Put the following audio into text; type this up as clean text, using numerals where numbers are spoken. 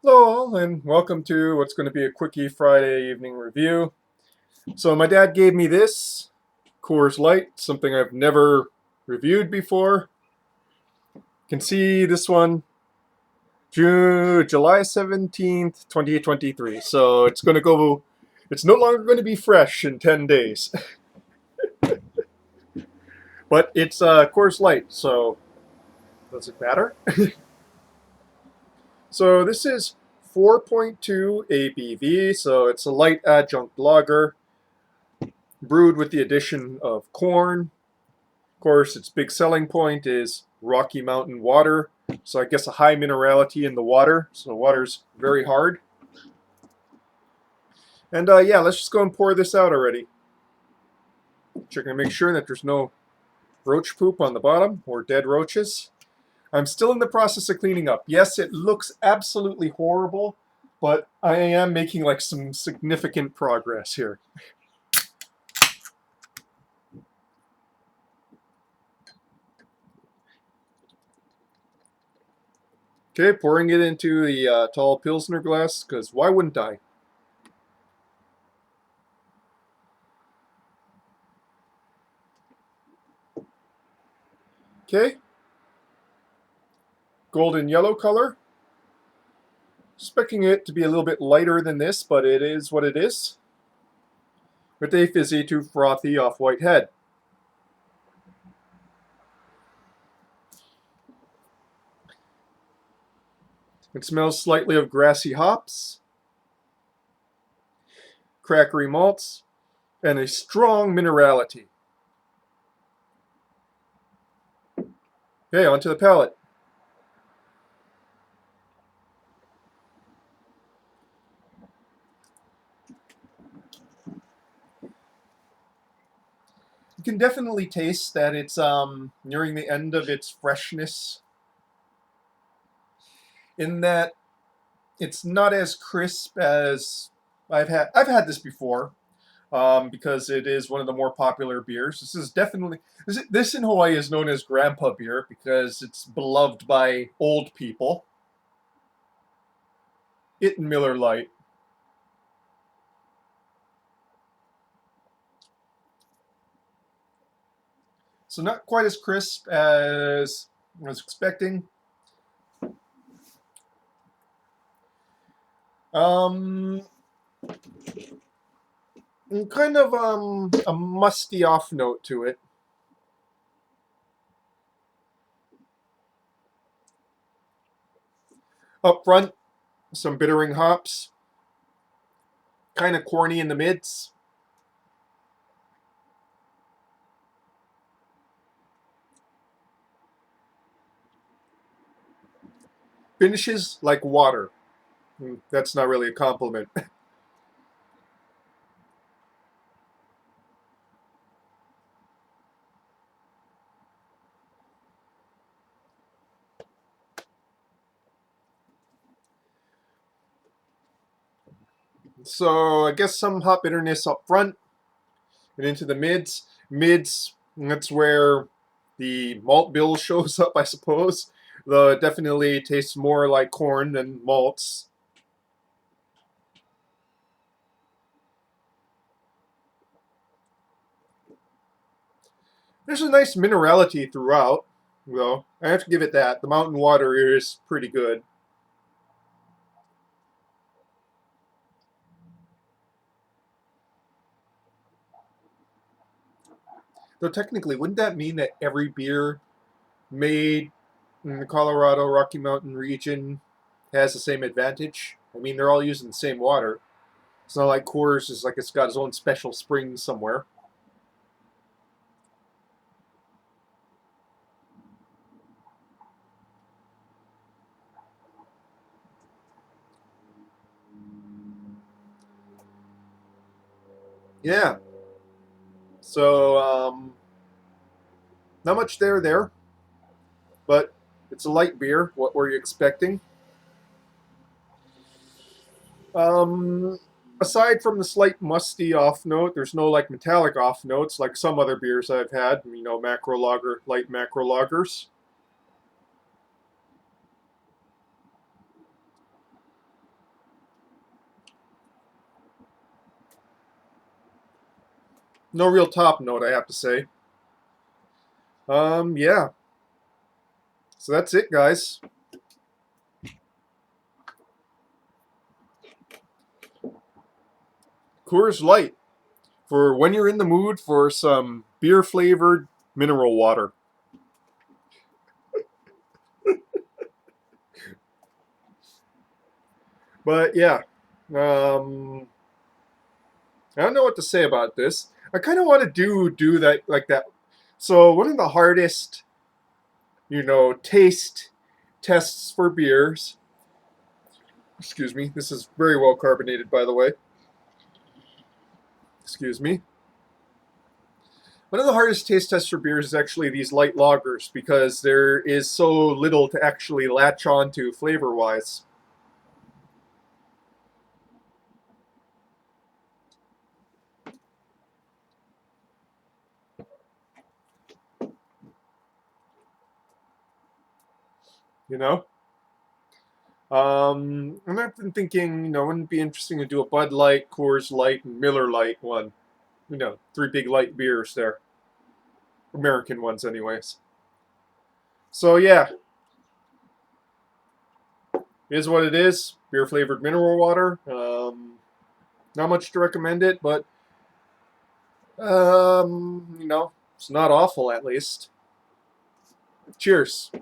Hello, and welcome to what's going to be a quickie Friday evening review. So my dad gave me this Coors Light, something I've never reviewed before. You can see this one, July 17th, 2023. So it's going to go, it's no longer going to be fresh in 10 days. But it's Coors Light, so does it matter? So this is 4.2 ABV, so it's a light adjunct lager brewed with the addition of corn. Of course, its big selling point is Rocky Mountain water, so I guess a high minerality in the water, so the water's very hard. And yeah, let's just go and pour this out already. Checking to make sure that there's no roach poop on the bottom or dead roaches. I'm still in the process of cleaning up. Yes, it looks absolutely horrible, but I am making like some significant progress here. Okay, pouring it into the tall Pilsner glass, because why wouldn't I? Okay, golden yellow color. Expecting it to be a little bit lighter than this, but it is what it is. With a fizzy to frothy off-white head. It smells slightly of grassy hops, crackery malts, and a strong minerality. Okay, onto the palate. You can definitely taste that it's nearing the end of its freshness, in that it's not as crisp as I've had this before, because it is one of the more popular beers. This is definitely this in Hawaii is known as grandpa beer because it's beloved by old people. It and Miller Lite. So not quite as crisp as I was expecting. Um, kind of a musty off note to it. Up front, some bittering hops, kind of corny in the mids. Finishes like water. That's not really a compliment. So I guess some hop bitterness up front and into the mids. Mids, that's where the malt bill shows up, I suppose. Though it definitely tastes more like corn than malts. There's a nice minerality throughout, though. I have to give it that. The mountain water is pretty good. Though technically, wouldn't that mean that every beer made in the Colorado Rocky Mountain region has the same advantage? I mean, they're all using the same water. It's not like Coors is like it's got its own special spring somewhere. Yeah. So, not much there, but it's a light beer. What were you expecting? Um, Aside from the slight musty off note, there's no like metallic off notes like some other beers I've had. You know, macro lager, light macro lagers. No real top note, I have to say. Yeah. So that's it, guys. Coors Light for when you're in the mood for some beer flavored mineral water. But yeah, um, I don't know what to say about this. I kind of want to do that like that. So one of the hardest, taste tests for beers. Excuse me. This is very well carbonated, by the way. Excuse me. One of the hardest taste tests for beers is actually these light lagers because there is so little to actually latch on to flavor wise. You know, and I've been thinking, wouldn't it be interesting to do a Bud Light, Coors Light, and Miller Light one? Three big light beers there, American ones, anyways. So yeah, it is what it is. Beer flavored mineral water. Not much to recommend it, but it's not awful at least. Cheers.